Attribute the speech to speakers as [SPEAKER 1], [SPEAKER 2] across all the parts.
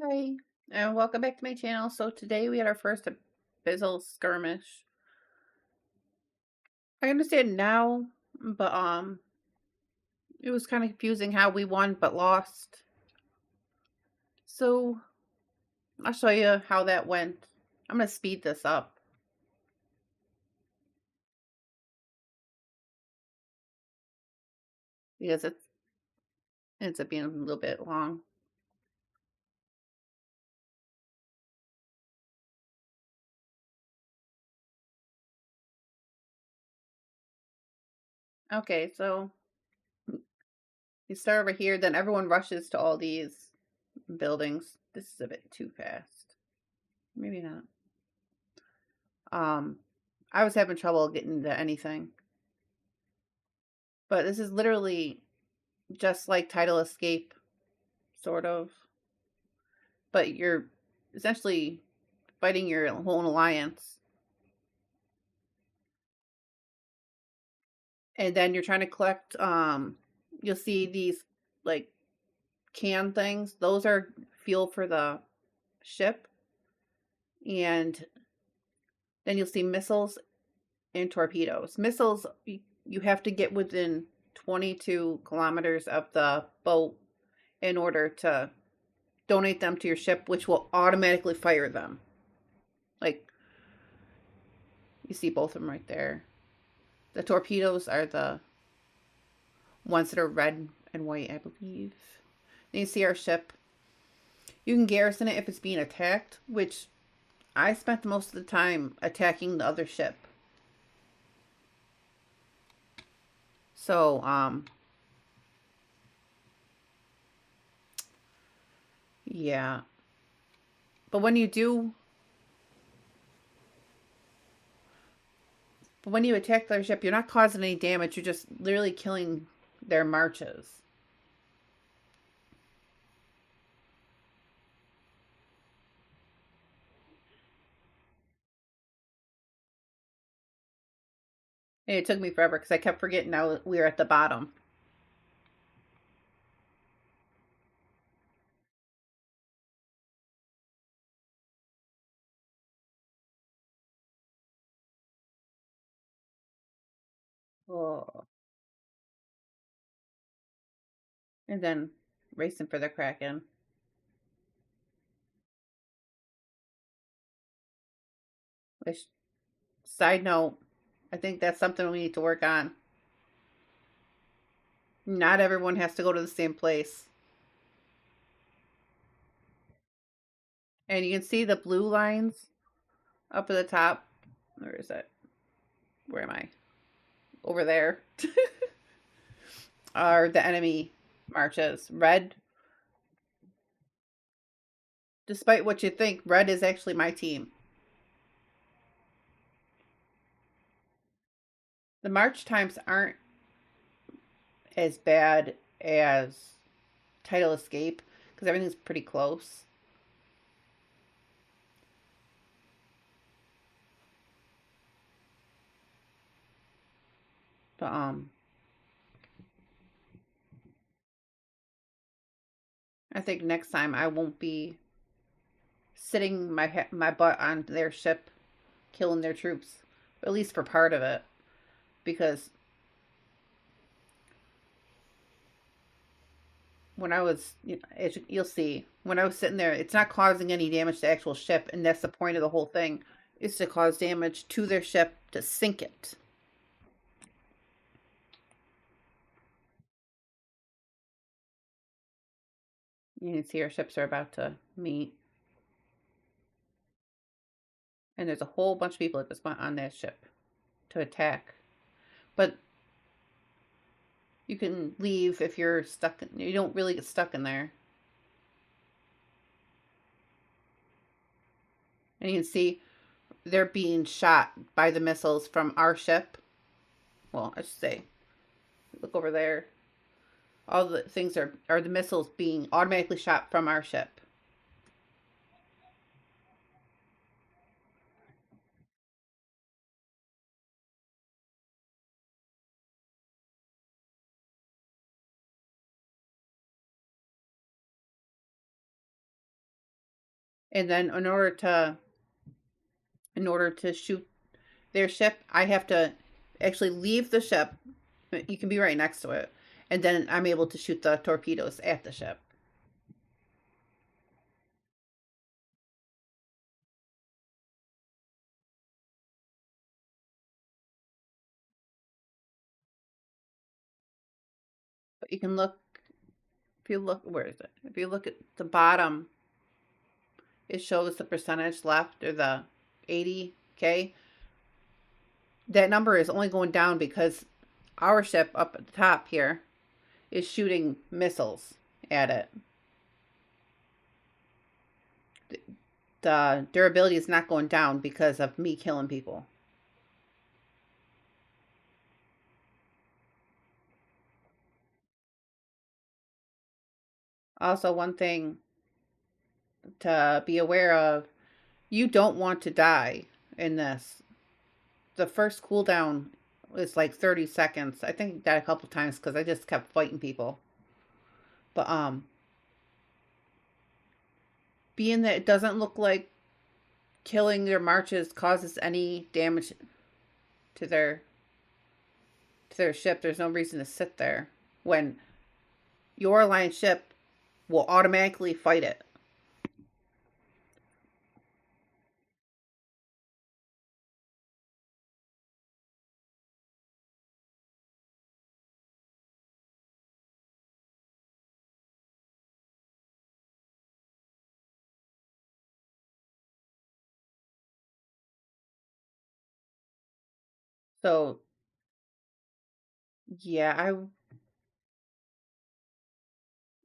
[SPEAKER 1] Hi, and welcome back to my channel. So today we had our first Abyssal Skirmish. I understand now, but it was kind of confusing how we won but lost. So I'll show you how that went. I'm gonna speed this up because it ends up being a little bit long. Okay, so you start over here, then everyone rushes to all these buildings. This is a bit too fast. Maybe not. Um, I was having trouble getting into anything. But this is literally just like Title Escape, sort of. But you're essentially fighting your own alliance. And then you're trying to collect, you'll see these like can things. Those are fuel for the ship. And then you'll see missiles and torpedoes. Missiles, you have to get within 22 kilometers of the boat in order to donate them to your ship, which will automatically fire them. Like, you see both of them right there. The torpedoes are the ones that are red and white, I believe. Then you see our ship. You can garrison it if it's being attacked, which I spent most of the time attacking the other ship. So, yeah. But when you do, but when you attack their ship, you're not causing any damage. You're just literally killing their marches. And it took me forever because I kept forgetting now we were at the bottom. Oh. And then racing for the Kraken. Which, side note, I think that's something we need to work on. Not everyone has to go to the same place. And you can see the blue lines up at the top. Where is it? Where am I? Over there. Are the enemy marches. Red, despite what you think, red is actually my team. The march times aren't as bad as Title Escape because everything's pretty close. But I think next time I won't be sitting my butt on their ship killing their troops, at least for part of it, because when I was, you'll see, when I was sitting there, it's not causing any damage to the actual ship, and that's the point of the whole thing, is to cause damage to their ship to sink it. You can see our ships are about to meet, and there's a whole bunch of people at this point on that ship to attack. But you can leave if you're stuck. You don't really get stuck in there. And you can see they're being shot by the missiles from our ship. Well, I should say, look over there. All the things are the missiles being automatically shot from our ship. And then in order to shoot their ship, I have to actually leave the ship. You can be right next to it. And then I'm able to shoot the torpedoes at the ship. But you can look, if you look, where is it? If you look at the bottom, it shows the percentage left, or the 80K. That number is only going down because our ship up at the top here is shooting missiles at it. The durability is not going down because of me killing people. Also, one thing to be aware of, you don't want to die in this. The first cooldown is like 30 seconds. I think that a couple times because I just kept fighting people. But being that it doesn't look like killing their marches causes any damage to their ship, there's no reason to sit there when your alliance ship will automatically fight it. So yeah, I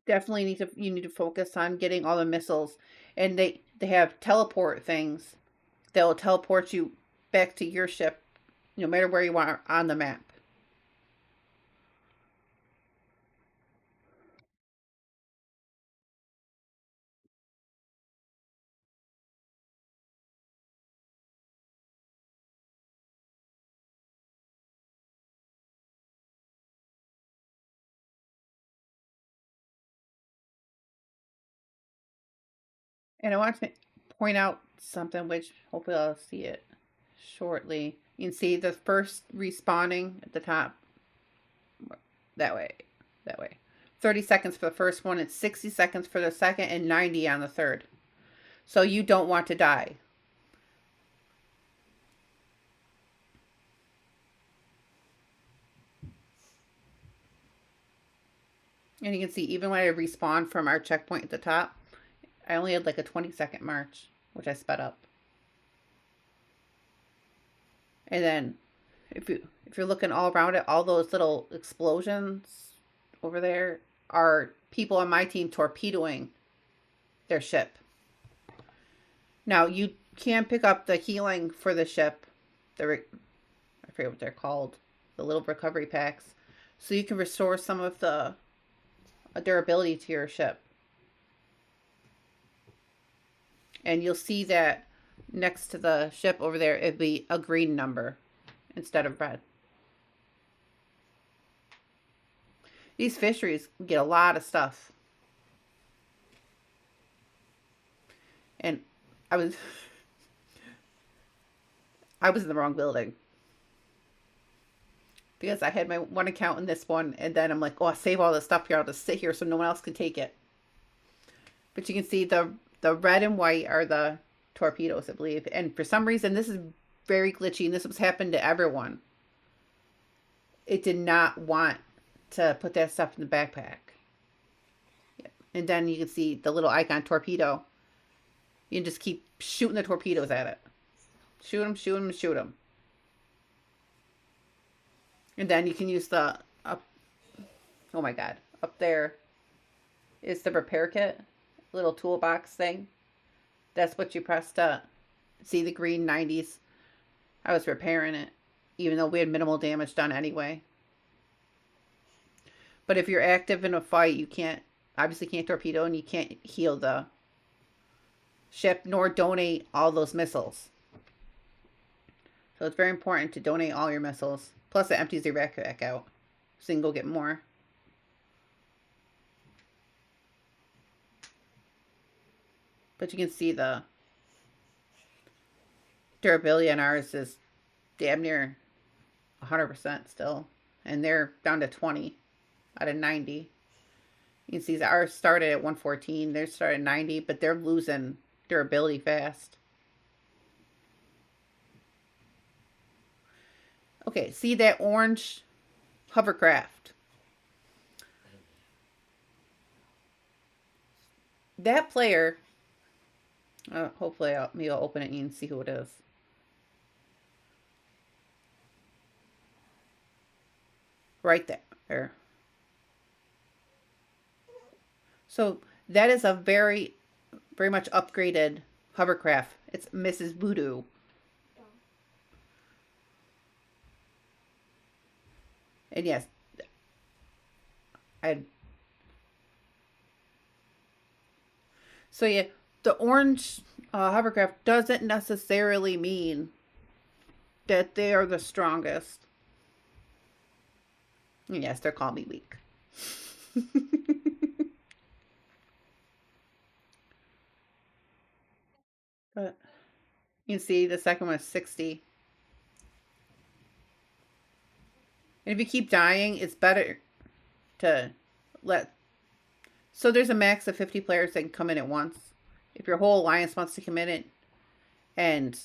[SPEAKER 1] definitely need to focus on getting all the missiles, and they have teleport things that will teleport you back to your ship no matter where you are on the map. And I want to point out something which hopefully I'll see it shortly. You can see the first respawning at the top. That way. That way. 30 seconds for the first one, and 60 seconds for the second, and 90 on the third. So you don't want to die. And you can see even when I respawned from our checkpoint at the top, I only had like a 20-second march, which I sped up. And then if you're looking all around it, all those little explosions over there are people on my team torpedoing their ship. Now you can pick up the healing for the ship. I forget what they're called. The little recovery packs. So you can restore some of the durability to your ship. And you'll see that next to the ship over there, it'd be a green number instead of red. These fisheries get a lot of stuff. And I was in the wrong building. Because I had my one account in this one, and then I'm like, oh, I'll save all this stuff here. I'll just sit here so no one else can take it. But you can see the red and white are the torpedoes, I believe. And for some reason, this is very glitchy, and this was happened to everyone. It did not want to put that stuff in the backpack. Yeah. And then you can see the little icon torpedo. You can just keep shooting the torpedoes at it. Shoot them, shoot them, shoot them. And then you can use the up. Oh my god! Up there is the repair kit, little toolbox thing. That's what you press to see the green 90s. I was repairing it, even though we had minimal damage done anyway. But if you're active in a fight, you obviously can't torpedo, and you can't heal the ship nor donate all those missiles. So it's very important to donate all your missiles. Plus it empties your backpack out, so you can go get more. But you can see the durability on ours is damn near 100% still. And they're down to 20 out of 90. You can see that ours started at 114. Theirs started at 90, but they're losing durability fast. Okay, see that orange hovercraft? That player, hopefully maybe I'll open it and you can see who it is. Right there. So that is a very much upgraded hovercraft. It's Mrs. Voodoo. And yes, so yeah, the orange hovercraft doesn't necessarily mean that they are the strongest. And yes, they're calling me weak. But you can see the second one is 60. And if you keep dying, it's better to let... So there's a max of 50 players that can come in at once. If your whole alliance wants to come in it, and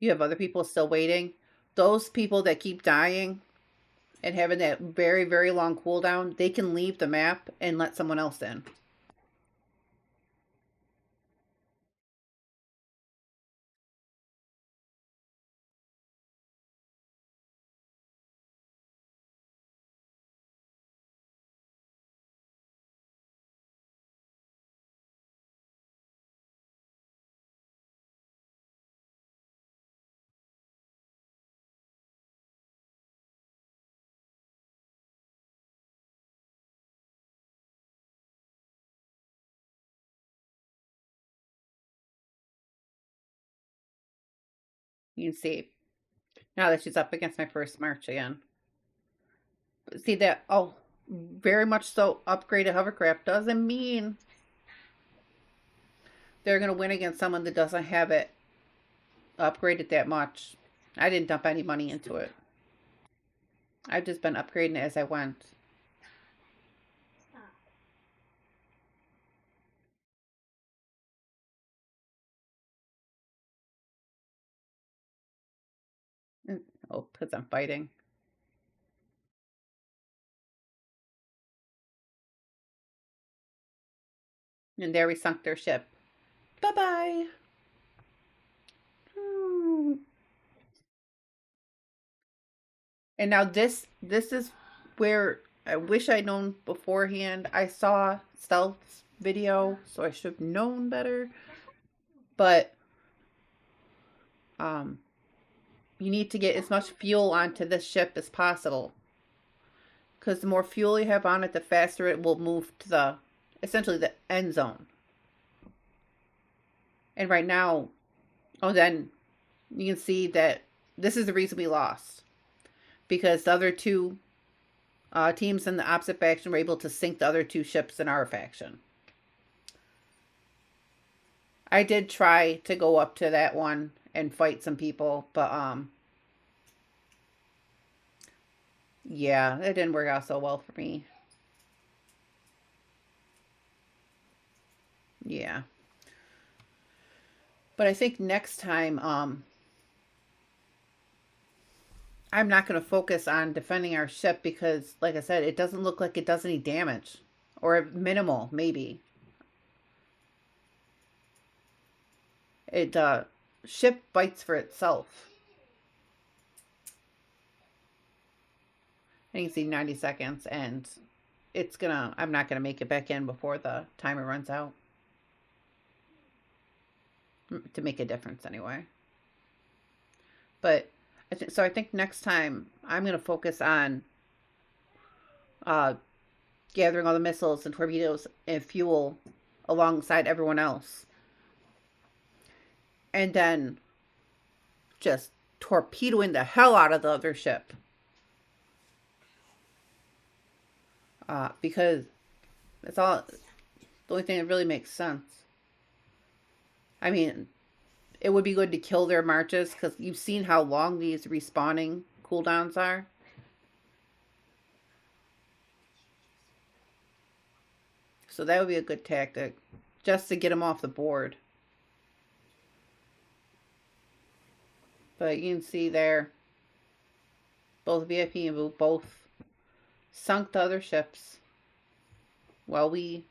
[SPEAKER 1] you have other people still waiting, those people that keep dying and having that very, very long cooldown, they can leave the map and let someone else in. You can see now that she's up against my first march again. But see that, oh, very much so upgraded hovercraft doesn't mean they're going to win against someone that doesn't have it upgraded that much. I didn't dump any money into it. I've just been upgrading it as I went. Oh, because I'm fighting. And there we sunk their ship. Bye-bye. And now this is where I wish I'd known beforehand. I saw Stealth's video, so I should have known better. But you need to get as much fuel onto this ship as possible. Because the more fuel you have on it, the faster it will move to the, essentially the end zone. And right now, oh, then you can see that this is the reason we lost. Because the other two teams in the opposite faction were able to sink the other two ships in our faction. I did try to go up to that one and fight some people, but yeah, it didn't work out so well for me. Yeah. But I think next time I'm not going to focus on defending our ship because, like I said, it doesn't look like it does any damage. Or minimal, maybe. It, ship bites for itself. And you can see 90 seconds, and it's gonna, I'm not gonna make it back in before the timer runs out. To make a difference, anyway. But so I think next time I'm going to focus on gathering all the missiles and torpedoes and fuel alongside everyone else. And then just torpedoing the hell out of the other ship. because that's all the only thing that really makes sense. I mean, it would be good to kill their marches because you've seen how long these respawning cooldowns are. So that would be a good tactic just to get them off the board. But you can see there, both VIP and both sunk to other ships while we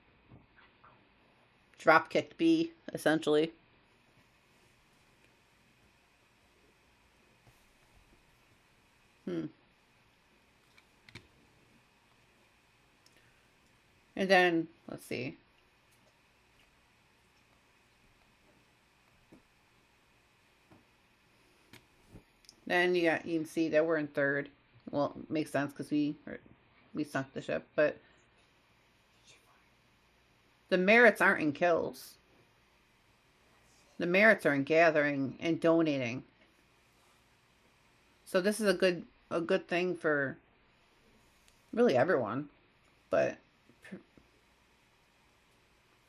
[SPEAKER 1] drop kicked B, essentially. And then, let's see. Then you can see that we're in third. Well, it makes sense because we sunk the ship, but the merits aren't in kills. The merits are in gathering and donating. So this is a good thing for really everyone, but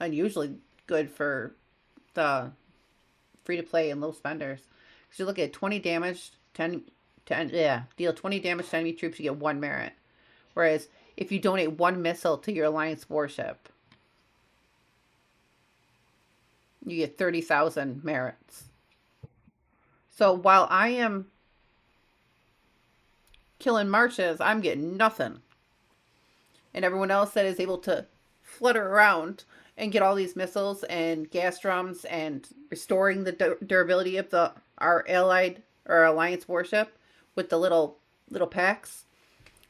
[SPEAKER 1] unusually good for the free-to-play and low spenders. Because you look at 20 damage, 10, deal 20 damage to enemy troops, you get 1 merit. Whereas if you donate 1 missile to your Alliance warship, you get 30,000 merits. So while I am killing marches, I'm getting nothing. And everyone else that is able to flutter around and get all these missiles and gas drums and restoring the durability of our allied or alliance warship with the little packs,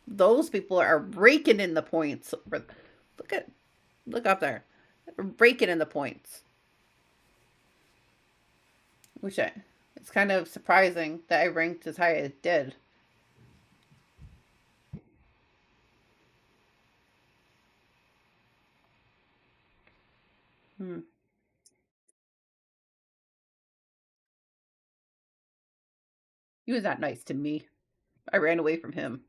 [SPEAKER 1] those people are raking in the points. Look up there, raking in the points. It's kind of surprising that I ranked as high as it did. He was not nice to me. I ran away from him.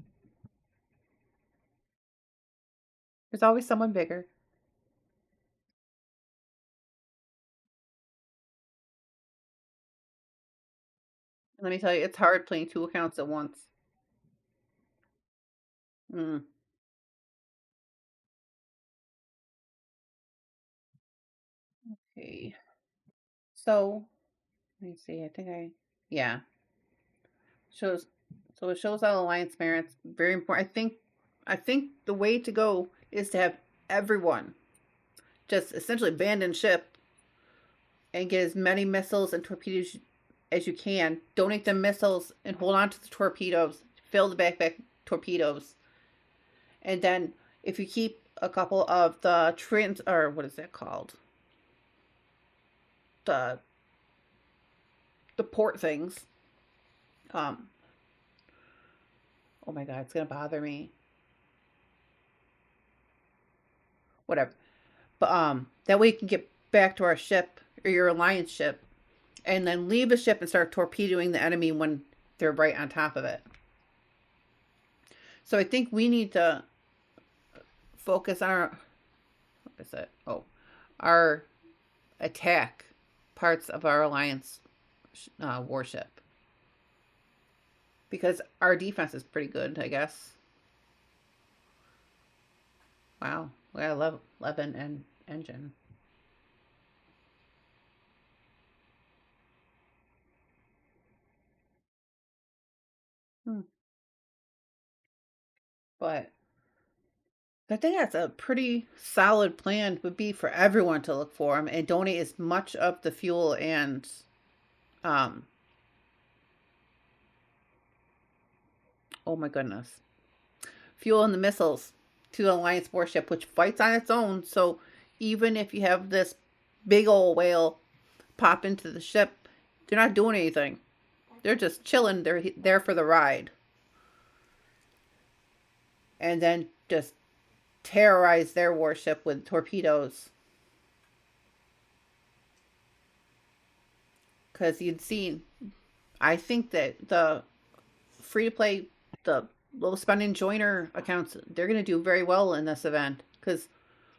[SPEAKER 1] There's always someone bigger. Let me tell you, it's hard playing 2 accounts at once. Okay. So, let me see. Yeah. Shows, so it shows all alliance merits. Very important. I think the way to go is to have everyone just essentially abandon ship and get as many missiles and torpedoes as you can. Donate the missiles and hold on to the torpedoes. Fill the backpack torpedoes. And then if you keep a couple of the or what is that called? The port things. Oh my god, it's gonna bother me. Whatever. But that way you can get back to our ship or your alliance ship and then leave the ship and start torpedoing the enemy when they're right on top of it. So I think we need to focus on our attack parts of our alliance warship, because our defense is pretty good, I guess. Wow, we got 11 and engine. But I think that's a pretty solid plan, would be for everyone to look for them and donate as much of the fuel and oh my goodness, fuel and the missiles to the Alliance warship, which fights on its own. So even if you have this big old whale pop into the ship, they're not doing anything. They're just chilling. They're there for the ride. And then just terrorize their warship with torpedoes. Because you'd seen, I think that the free-to-play, the low spending joiner accounts, they're going to do very well in this event. Because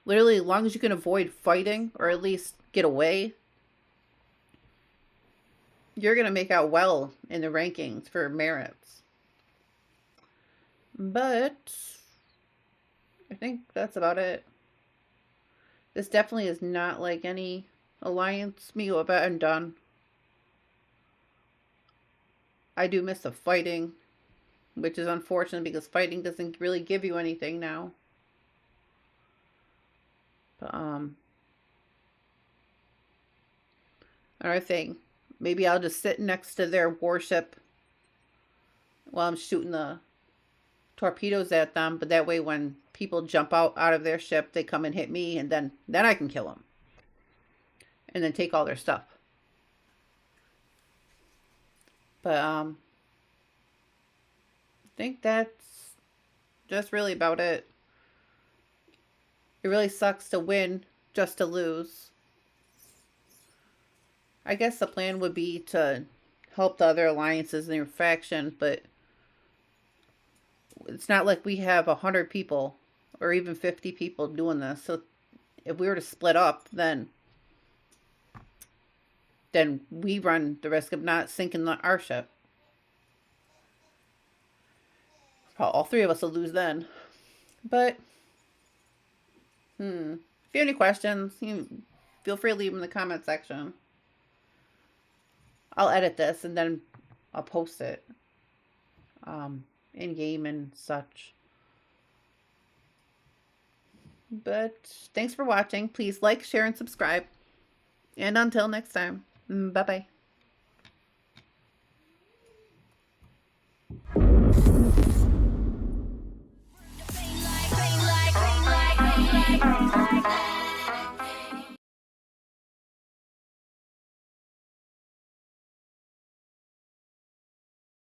[SPEAKER 1] literally, as long as you can avoid fighting, or at least get away, you're going to make out well in the rankings for merits. But I think that's about it. This definitely is not like any Alliance MIGO event I'm done. I do miss the fighting, which is unfortunate because fighting doesn't really give you anything now. But, another thing, maybe I'll just sit next to their warship while I'm shooting the torpedoes at them, but that way when people jump out of their ship, they come and hit me, and then I can kill them. And then take all their stuff. But, I think that's just really about it. It really sucks to win just to lose. I guess the plan would be to help the other alliances in your faction, but it's not like we have 100 people or even 50 people doing this. So if we were to split up, then we run the risk of not sinking our ship. All three of us will lose then. But, if you have any questions, feel free to leave them in the comment section. I'll edit this and then I'll post it in game and such. But thanks for watching. Please like, share, and subscribe. And until next time, bye-bye.